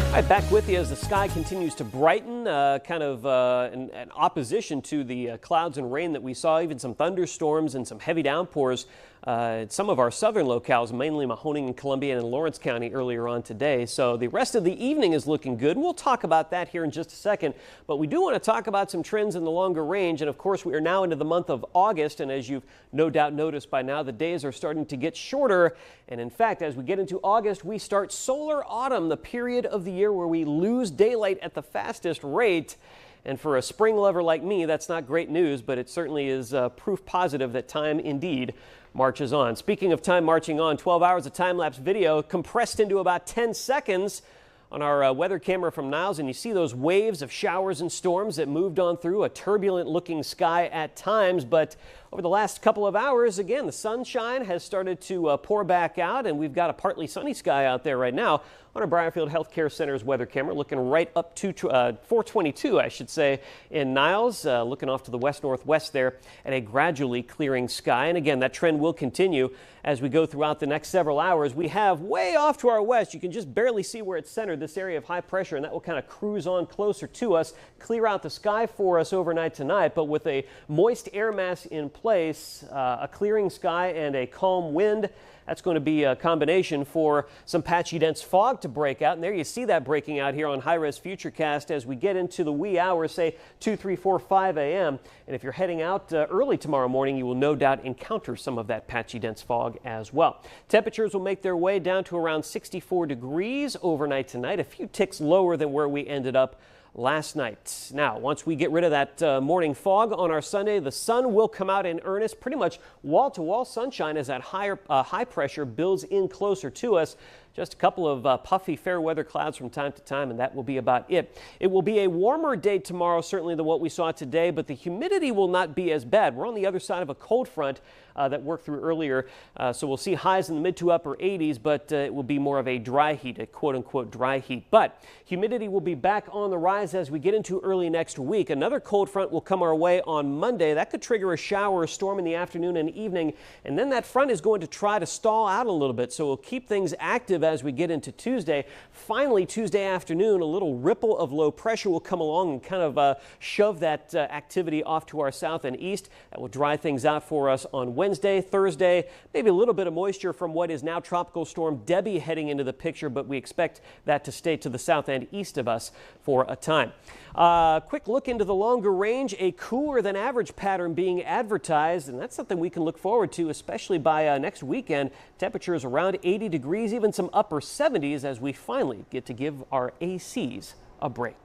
All right, back with you as the sky continues to brighten, in opposition to the clouds and rain that we saw, even some thunderstorms and some heavy downpours in some of our southern locales, mainly Mahoning and Columbia and Lawrence County earlier on today. So the rest of the evening is looking good. We'll talk about that here in just a second, but we do want to talk about some trends in the longer range. And of course, we are now into the month of August, and as you've no doubt noticed by now, the days are starting to get shorter. And in fact, as we get into August, we start solar autumn, the period of the year where we lose daylight at the fastest rate. And for a spring lover like me, that's not great news, but it certainly is proof positive that time indeed marches on. Speaking of time marching on, 12 hours of time-lapse video compressed into about 10 seconds on our weather camera from Niles, and you see those waves of showers and storms that moved on through a turbulent-looking sky at times. But over the last couple of hours, again, the sunshine has started to pour back out, and we've got a partly sunny sky out there right now on our Briarfield Healthcare Center's weather camera, looking right up to 422, I should say, in Niles, looking off to the west-northwest there at a gradually clearing sky. And again, that trend will continue as we go throughout the next several hours. We have way off to our west, you can just barely see where it's centered, this area of high pressure, and that will kind of cruise on closer to us, clear out the sky for us overnight tonight. But with a moist air mass in place, a clearing sky and a calm wind, that's going to be a combination for some patchy dense fog to break out. And there you see that breaking out here on high-res Futurecast as we get into the wee hours, say 2, 3, 4, 5 a.m. And if you're heading out early tomorrow morning, you will no doubt encounter some of that patchy dense fog as well. Temperatures will make their way down to around 64 degrees overnight tonight, a few ticks lower than where we ended up last night. Now, once we get rid of that morning fog on our Sunday, the sun will come out in earnest, pretty much wall-to-wall sunshine as that high pressure builds in closer to us. Just a couple of puffy fair weather clouds from time to time, and that will be about it. It will be a warmer day tomorrow, certainly, than what we saw today, but the humidity will not be as bad. We're on the other side of a cold front that worked through earlier, so we'll see highs in the mid to upper 80s, but it will be more of a dry heat, a quote-unquote dry heat. But humidity will be back on the rise as we get into early next week. Another cold front will come our way on Monday. That could trigger a shower or storm in the afternoon and evening, and then that front is going to try to stall out a little bit, so we'll keep things active as we get into Tuesday. Finally, Tuesday afternoon, a little ripple of low pressure will come along and kind of shove that activity off to our south and east. That will dry things out for us on Wednesday, Thursday, maybe a little bit of moisture from what is now Tropical Storm Debbie heading into the picture, but we expect that to stay to the south and east of us for a time. Quick look into the longer range, a cooler than average pattern being advertised, and that's something we can look forward to, especially by next weekend. Temperatures around 80 degrees, even some upper 70s as we finally get to give our ACs a break.